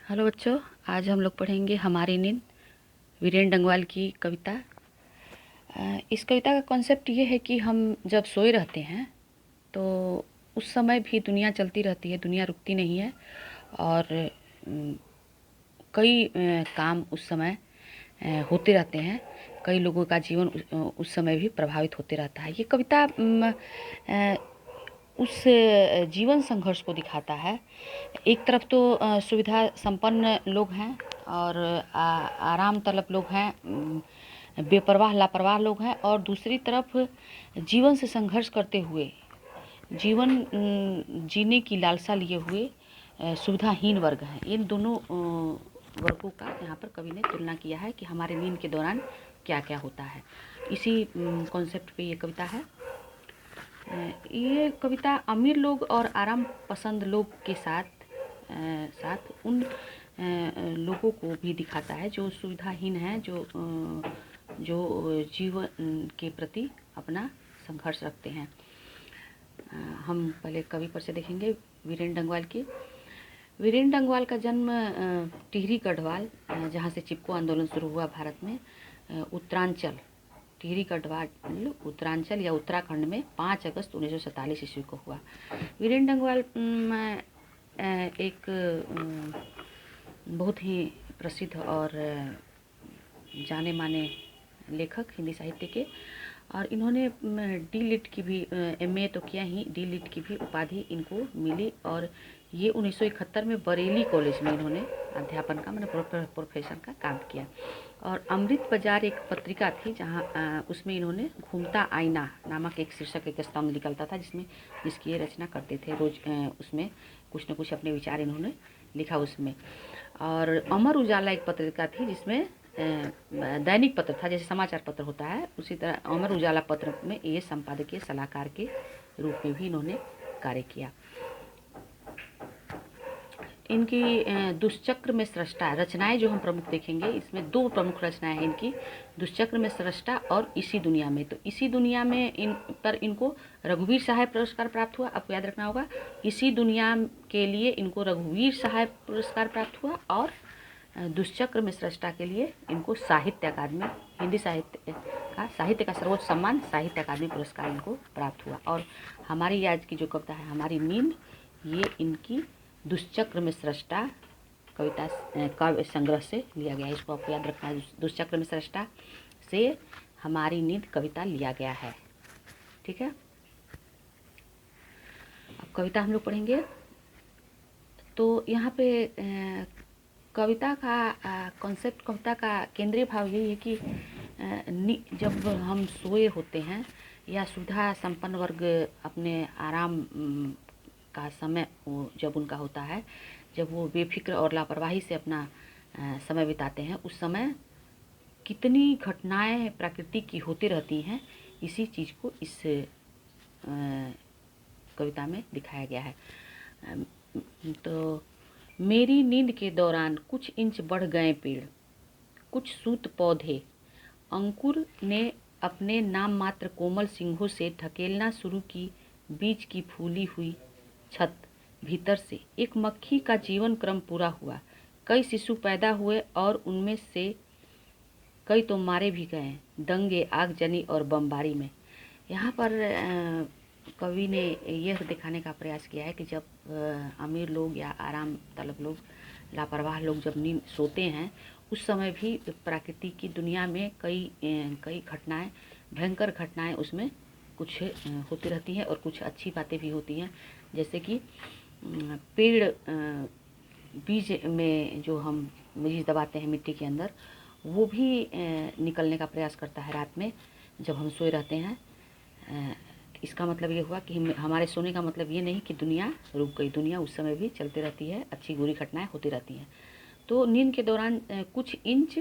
Hello बच्चों, आज हम लोग पढ़ेंगे हमारी नींद, वीरेंद्र डंगवाल की कविता। इस कविता का कॉन्सेप्ट ये है कि हम जब सोए रहते हैं तो उस समय भी दुनिया चलती रहती है, दुनिया रुकती नहीं है। और कई काम उस समय होते रहते हैं। कई लोगों का जीवन उस समय भी प्रभावित होते रहता है। ये कविता उस जीवन संघर्ष को दिखाता है। एक तरफ तो सुविधा संपन्न लोग हैं और आराम तलब लोग हैं, बेपरवाह लापरवाह लोग हैं, और दूसरी तरफ जीवन से संघर्ष करते हुए, जीवन जीने की लालसा लिए हुए सुविधाहीन वर्ग हैं। इन दोनों वर्गों का यहाँ पर कवि ने तुलना किया है कि हमारे नींद के दौरान क्या क्या होता है। इसी कॉन्सेप्ट पे ये कविता है। ये कविता अमीर लोग और आराम पसंद लोग के साथ उन लोगों को भी दिखाता है जो सुविधाहीन हैं, जो जीवन के प्रति अपना संघर्ष रखते हैं। हम पहले कवि पर से देखेंगे वीरेंद्र डंगवाल की। वीरेंद्र डंगवाल का जन्म टिहरी गढ़वाल, जहाँ से चिपको आंदोलन शुरू हुआ भारत में, उत्तरांचल, टिहरी गढ़वाल उत्तरांचल या उत्तराखंड में 5 अगस्त 1947 ईस्वी को हुआ। वीरेंद्र डंगवाल एक बहुत ही प्रसिद्ध और जाने माने लेखक हिंदी साहित्य के, और इन्होंने डी लिट की भी एमए तो किया ही, डी लिट की भी उपाधि इनको मिली। और ये 1971 में बरेली कॉलेज में इन्होंने अध्यापन का, मतलब प्रोफेसर का काम किया। और अमृत बाजार एक पत्रिका थी जहाँ उसमें इन्होंने घूमता आईना नामक एक शीर्षक एक स्तंभ निकलता था जिसकी ये रचना करते थे रोज। उसमें कुछ न कुछ अपने विचार इन्होंने लिखा उसमें। और अमर उजाला एक पत्रिका थी जिसमें दैनिक पत्र था, जैसे समाचार पत्र होता है उसी तरह अमर उजाला पत्र में ये संपादकीय सलाहकार के रूप में भी इन्होंने कार्य किया। इनकी दुष्चक्र में सृष्टा रचनाएं जो हम प्रमुख देखेंगे, इसमें 2 प्रमुख रचनाएं हैं इनकी, दुष्चक्र में सृष्टा और इसी दुनिया में। तो इसी दुनिया में इनको रघुवीर सहाय पुरस्कार प्राप्त हुआ। आपको याद रखना होगा, इसी दुनिया के लिए इनको रघुवीर सहाय पुरस्कार प्राप्त हुआ, और दुष्चक्र में सृष्टा के लिए इनको साहित्य अकादमी, हिंदी साहित्य का सर्वोच्च सम्मान साहित्य अकादमी पुरस्कार इनको प्राप्त हुआ। और हमारी आज की जो कविता है हमारी नींद, ये इनकी दुष्चक्र में सृष्टा कविता काव्य संग्रह से लिया गया है। इसको आपको याद रखना है, दुष्चक्र में सृष्टा से हमारी नींद कविता लिया गया है। ठीक है, अब कविता हम लोग पढ़ेंगे। तो यहाँ पे कविता का कॉन्सेप्ट, कविता का केंद्रीय भाव यही है कि जब हम सोए होते हैं या सुविधा संपन्न वर्ग अपने आराम का समय जब उनका होता है, जब वो बेफिक्र और लापरवाही से अपना समय बिताते हैं, उस समय कितनी घटनाएं प्रकृति की होती रहती हैं, इसी चीज़ को इस कविता में दिखाया गया है। तो मेरी नींद के दौरान कुछ इंच बढ़ गए पेड़, कुछ सूत पौधे, अंकुर ने अपने नाम मात्र कोमल सिंहों से ढकेलना शुरू की बीज की फूली हुई छत। भीतर से एक मक्खी का जीवन क्रम पूरा हुआ। कई शिशु पैदा हुए और उनमें से कई तो मारे भी गए दंगे, आगजनी और बमबारी में। यहाँ पर कवि ने यह दिखाने का प्रयास किया है कि जब अमीर लोग या आराम तलब लोग, लापरवाह लोग जब नींद सोते हैं, उस समय भी प्रकृति की दुनिया में कई घटनाएं, भयंकर घटनाएं उसमें कुछ होती रहती हैं और कुछ अच्छी बातें भी होती हैं। जैसे कि पेड़ बीज में जो हम बीज दबाते हैं मिट्टी के अंदर, वो भी निकलने का प्रयास करता है रात में जब हम सोए रहते हैं। इसका मतलब ये हुआ कि हमारे सोने का मतलब ये नहीं कि दुनिया रुक गई, दुनिया उस समय भी चलती रहती है, अच्छी बुरी घटनाएं होती रहती हैं। तो नींद के दौरान कुछ इंच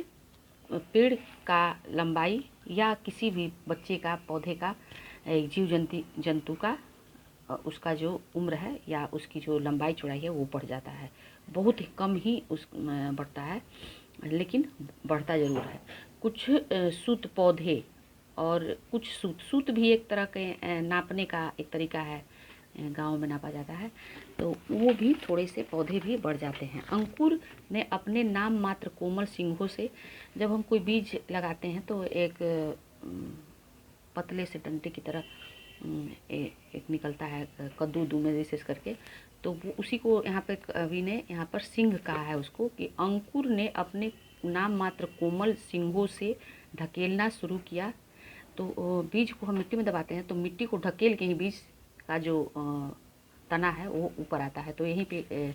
पेड़ का लंबाई या किसी भी बच्चे का, पौधे का, जीव जंतु का, उसका जो उम्र है या उसकी जो लंबाई चौड़ाई है वो बढ़ जाता है। बहुत ही कम ही उस बढ़ता है, लेकिन बढ़ता ज़रूर है। कुछ सूत पौधे और कुछ सूत भी एक तरह के नापने का एक तरीका है, गाँव में नापा जाता है। तो वो भी थोड़े से पौधे भी बढ़ जाते हैं। अंकुर ने अपने नाम मात्र कोमल सींगों से, जब हम कोई बीज लगाते हैं तो एक पतले से डंडे की तरह एक निकलता है कद्दू में विशेष करके, तो वो उसी को यहाँ पे कवि ने यहाँ पर सिंह कहा है उसको, कि अंकुर ने अपने नाम मात्र कोमल सींगों से ढकेलना शुरू किया। तो बीज को हम मिट्टी में दबाते हैं तो मिट्टी को ढकेल के ही बीज का जो तना है वो ऊपर आता है। तो यहीं पे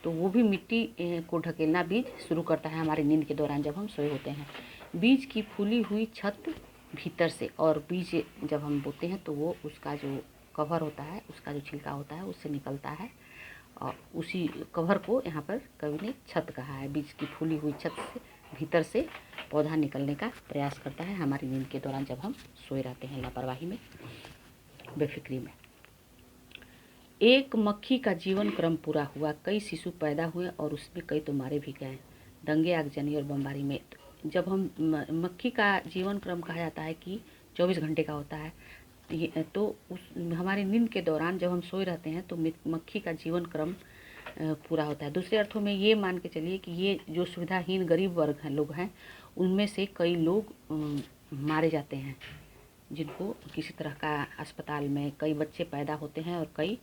तो वो भी मिट्टी को ढकेलना बीज शुरू करता है हमारी नींद के दौरान जब हम सोए होते हैं। बीज की फूली हुई छत भीतर से, और बीज जब हम बोते हैं तो वो उसका जो कवर होता है, उसका जो छिलका होता है उससे निकलता है, और उसी कवर को यहाँ पर कवि ने छत कहा है। बीज की फूली हुई छत से भीतर से पौधा निकलने का प्रयास करता है हमारी नींद के दौरान जब हम सोए रहते हैं लापरवाही में, बेफिक्री में। एक मक्खी का जीवन क्रम पूरा हुआ, कई शिशु पैदा हुए और उसमें कई तो मारे भी गए दंगे, आगजनी और बमबारी में। जब हम मक्खी का जीवन क्रम कहा जाता है कि 24 घंटे का होता है, तो उस हमारी नींद के दौरान जब हम सोए रहते हैं तो मक्खी का जीवन क्रम पूरा होता है। दूसरे अर्थों में ये मान के चलिए कि ये जो सुविधाहीन गरीब वर्ग हैं लोग हैं, उनमें से कई लोग मारे जाते हैं, जिनको किसी तरह का अस्पताल में कई बच्चे पैदा होते हैं और कई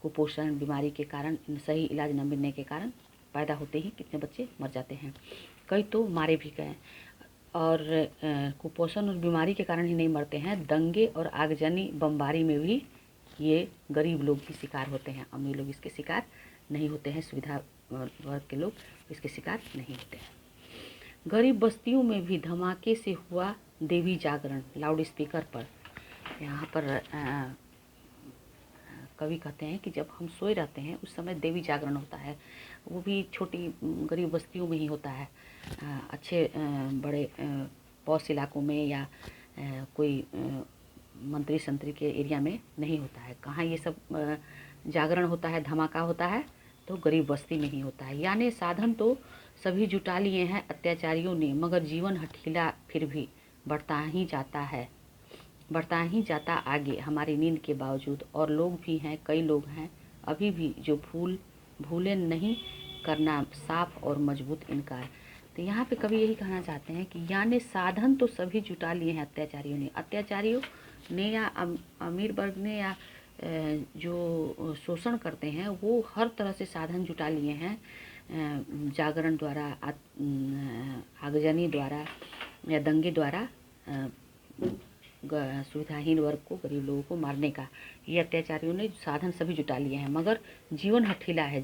कुपोषण बीमारी के कारण, सही इलाज न मिलने के कारण पैदा होते ही कितने बच्चे मर जाते हैं, कई तो मारे भी गए। और कुपोषण और बीमारी के कारण ही नहीं मरते हैं, दंगे और आगजनी बमबारी में भी ये गरीब लोग ही शिकार होते हैं, अमीर लोग इसके शिकार नहीं होते हैं, सुविधा वर्ग के लोग इसके शिकार नहीं होते हैं। गरीब बस्तियों में भी धमाके से हुआ देवी जागरण लाउड स्पीकर पर। यहाँ पर कवि कहते हैं कि जब हम सोए रहते हैं उस समय देवी जागरण होता है, वो भी छोटी गरीब बस्तियों में ही होता है, अच्छे बड़े पॉश इलाकों में या कोई मंत्री संतरी के एरिया में नहीं होता है। कहाँ ये सब जागरण होता है, धमाका होता है, तो गरीब बस्ती में ही होता है। यानी साधन तो सभी जुटा लिए हैं अत्याचारियों ने, मगर जीवन हठीला फिर भी बढ़ता ही जाता है, बढ़ता ही जाता आगे हमारी नींद के बावजूद। और लोग भी हैं, कई लोग हैं अभी भी जो भूले नहीं करना साफ और मजबूत इनकार। तो यहाँ पे कवि यही कहना चाहते हैं कि यानी साधन तो सभी जुटा लिए हैं अत्याचारियों ने या अमीर वर्ग ने या जो शोषण करते हैं वो हर तरह से साधन जुटा लिए हैं, जागरण द्वारा, आगजनी द्वारा या दंगे द्वारा सुविधाहीन वर्ग को, गरीब लोगों को मारने का। ये अत्याचारियों ने साधन सभी जुटा लिए हैं, मगर जीवन हठीला है,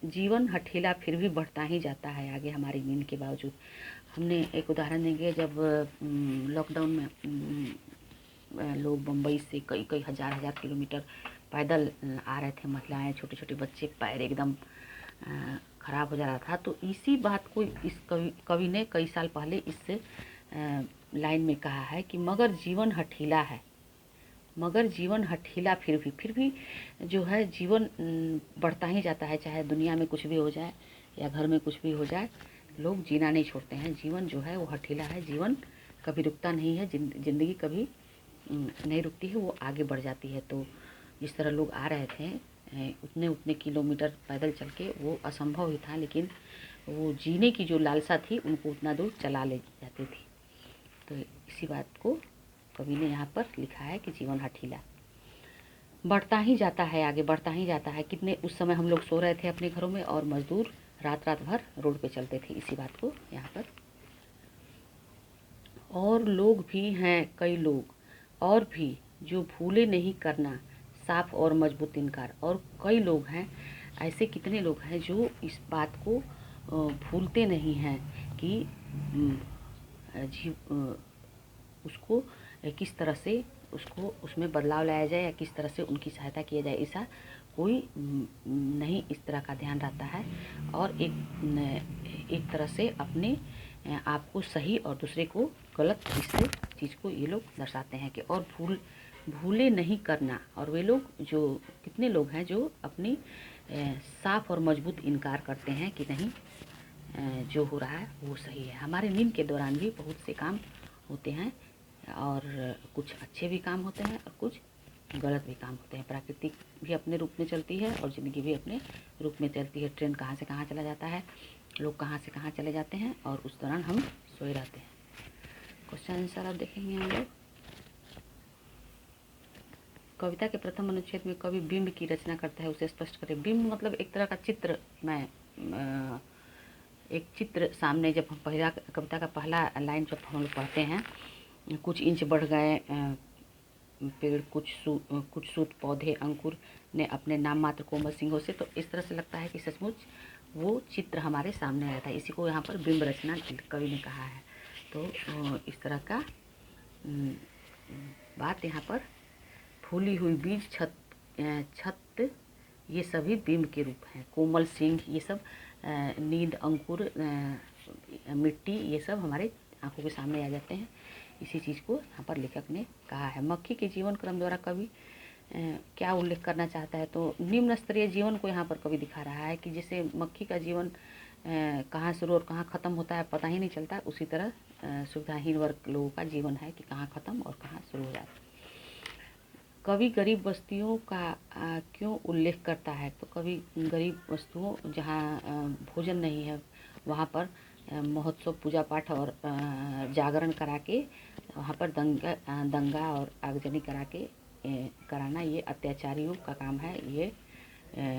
जीवन हठीला फिर भी बढ़ता ही जाता है आगे हमारी नींद के बावजूद। हमने एक उदाहरण देंगे, जब लॉकडाउन में लोग बम्बई से कई हजार किलोमीटर पैदल आ रहे थे, महिलाएं, छोटे छोटे बच्चे, पैर एकदम खराब हो जा रहा था। तो इसी बात को इस कवि ने कई साल पहले इस लाइन में कहा है कि मगर जीवन हठीला है, मगर जीवन हठीला फिर भी जो है जीवन बढ़ता ही जाता है, चाहे दुनिया में कुछ भी हो जाए या घर में कुछ भी हो जाए, लोग जीना नहीं छोड़ते हैं। जीवन जो है वो हठीला है, जीवन कभी रुकता नहीं है, जिंदगी कभी नहीं रुकती है, वो आगे बढ़ जाती है। तो जिस तरह लोग आ रहे थे उतने किलोमीटर पैदल चल के, वो असंभव ही था, लेकिन वो जीने की जो लालसा थी उनको उतना दूर चला ले जाती थी। तो इसी बात को कवि ने यहाँ पर लिखा है कि जीवन हठीला बढ़ता ही जाता है, आगे बढ़ता ही जाता है। कितने उस समय हम लोग सो रहे थे अपने घरों में और मजदूर रात भर रोड पे चलते थे, इसी बात को यहाँ पर। और लोग भी हैं, कई लोग और भी जो भूले नहीं करना साफ और मजबूत इनकार। और कई लोग हैं ऐसे, कितने लोग हैं जो इस बात को भूलते नहीं हैं कि उसको किस तरह से उसको उसमें बदलाव लाया जाए या किस तरह से उनकी सहायता किया जाए, ऐसा कोई नहीं इस तरह का ध्यान रखता है। और एक तरह से अपने आप को सही और दूसरे को गलत चीज़ को ये लोग दर्शाते हैं कि और भूले नहीं करना। और वे लोग जो कितने लोग हैं जो अपनी साफ और मजबूत इनकार करते हैं कि नहीं, जो हो रहा है वो सही है। हमारे नींद के दौरान भी बहुत से काम होते हैं और कुछ अच्छे भी काम होते हैं और कुछ गलत भी काम होते हैं। प्रकृति भी अपने रूप में चलती है और ज़िंदगी भी अपने रूप में चलती है। ट्रेन कहाँ से कहाँ चला जाता है, लोग कहाँ से कहाँ चले जाते हैं और उस दौरान हम सोए रहते हैं। क्वेश्चन आंसर आप देखेंगे हम लोग। कविता के प्रथम अनुच्छेद में कवि बिंब की रचना करता है, उसे स्पष्ट करें। बिंब मतलब एक तरह का चित्र। एक चित्र सामने, जब हम पहला कविता का पहला लाइन जब हम लोग पढ़ते हैं, कुछ इंच बढ़ गए पेड़, कुछ सूत पौधे, अंकुर ने अपने नाम मात्र कोमल सिंहों से, तो इस तरह से लगता है कि सचमुच वो चित्र हमारे सामने रहता है। इसी को यहाँ पर बिंब रचना कवि ने कहा है। तो इस तरह का बात यहाँ पर फूली हुई बीज, छत ये सभी बिंब के रूप हैं। कोमल सिंह ये सब नींद, अंकुर, मिट्टी ये सब हमारे आंखों के सामने आ जाते हैं। इसी चीज़ को यहाँ पर लेखक ने कहा है। मक्खी के जीवन क्रम द्वारा कवि क्या उल्लेख करना चाहता है, तो निम्न स्तरीय जीवन को यहाँ पर कवि दिखा रहा है कि जैसे मक्खी का जीवन कहाँ शुरू और कहाँ ख़त्म होता है पता ही नहीं चलता, उसी तरह सुविधाहीन वर्ग लोगों का जीवन है कि कहाँ ख़त्म और कहाँ शुरू हो जाता है। कवि गरीब बस्तियों का क्यों उल्लेख करता है, तो कवि गरीब वस्तुओं जहाँ भोजन नहीं है वहाँ पर महोत्सव, पूजा पाठ और जागरण करा के वहाँ पर दंगा और आगजनी कराना ये अत्याचारियों का काम है। ये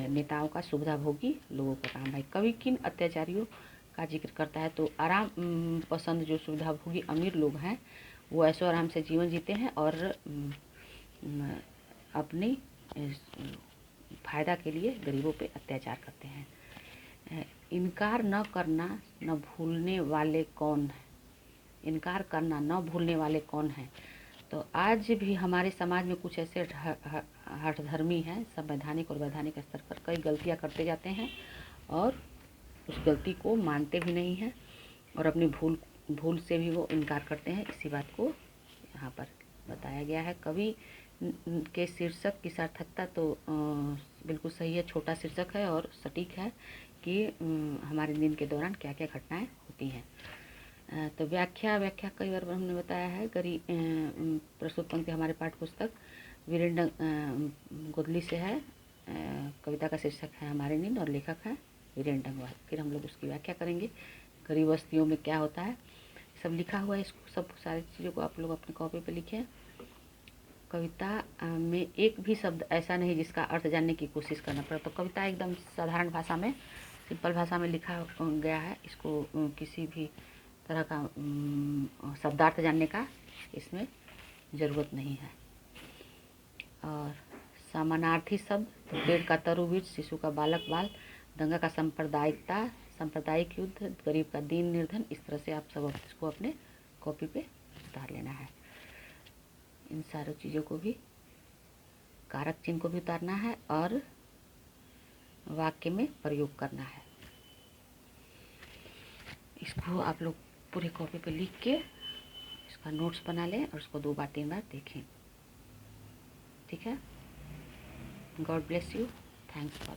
नेताओं का, सुविधाभोगी लोगों का काम है। कवि किन अत्याचारियों का जिक्र करता है, तो आराम पसंद जो सुविधाभोगी अमीर लोग हैं वो ऐशो आराम से जीवन जीते हैं और अपनी फायदा के लिए गरीबों पे अत्याचार करते हैं। इनकार न करना न भूलने वाले कौन है, इनकार करना न भूलने वाले कौन हैं, तो आज भी हमारे समाज में कुछ ऐसे हठधर्मी हैं, संवैधानिक और वैधानिक स्तर पर कई गलतियां करते जाते हैं और उस गलती को मानते भी नहीं हैं और अपनी भूल से भी वो इनकार करते हैं। इसी बात को यहाँ पर बताया गया है। कवि के शीर्षक की सार्थकता तो बिल्कुल सही है, छोटा शीर्षक है और सटीक है कि हमारे दिन के दौरान क्या क्या घटनाएं होती हैं। तो व्याख्या कई बार हमने बताया है। प्रस्तुत पंक्ति हमारे पाठ्य पुस्तक वीरेंद्र गोदली से है। कविता का शीर्षक है हमारे नींद और लेखक है वीरेंद्र डंगवाल। फिर हम लोग उसकी व्याख्या करेंगे। गरीब बस्तियों में क्या होता है सब लिखा हुआ है, इसको सब सारी चीज़ों को आप लोग अपने कॉपी पे लिखें। कविता में एक भी शब्द ऐसा नहीं जिसका अर्थ जानने की कोशिश करना पड़ा, तो कविता एकदम साधारण भाषा में, सिंपल भाषा में लिखा गया है। इसको किसी भी तरह का शब्दार्थ जानने का इसमें ज़रूरत नहीं है। और समानार्थी शब्द, तो पेड़ का तरु बीज, शिशु का बालक बाल, दंगा का सांप्रदायिकता, सांप्रदायिक युद्ध, गरीब का दीन निर्धन, इस तरह से आप सब इसको अपने कॉपी पे उतार लेना है। इन सारी चीज़ों को भी, कारक चिन्ह को भी उतारना है और वाक्य में प्रयोग करना है। इसको आप लोग पूरे कॉपी पे लिख के इसका नोट्स बना लें और उसको 2 बार 3 बार देखें। ठीक है। God bless you. Thanks for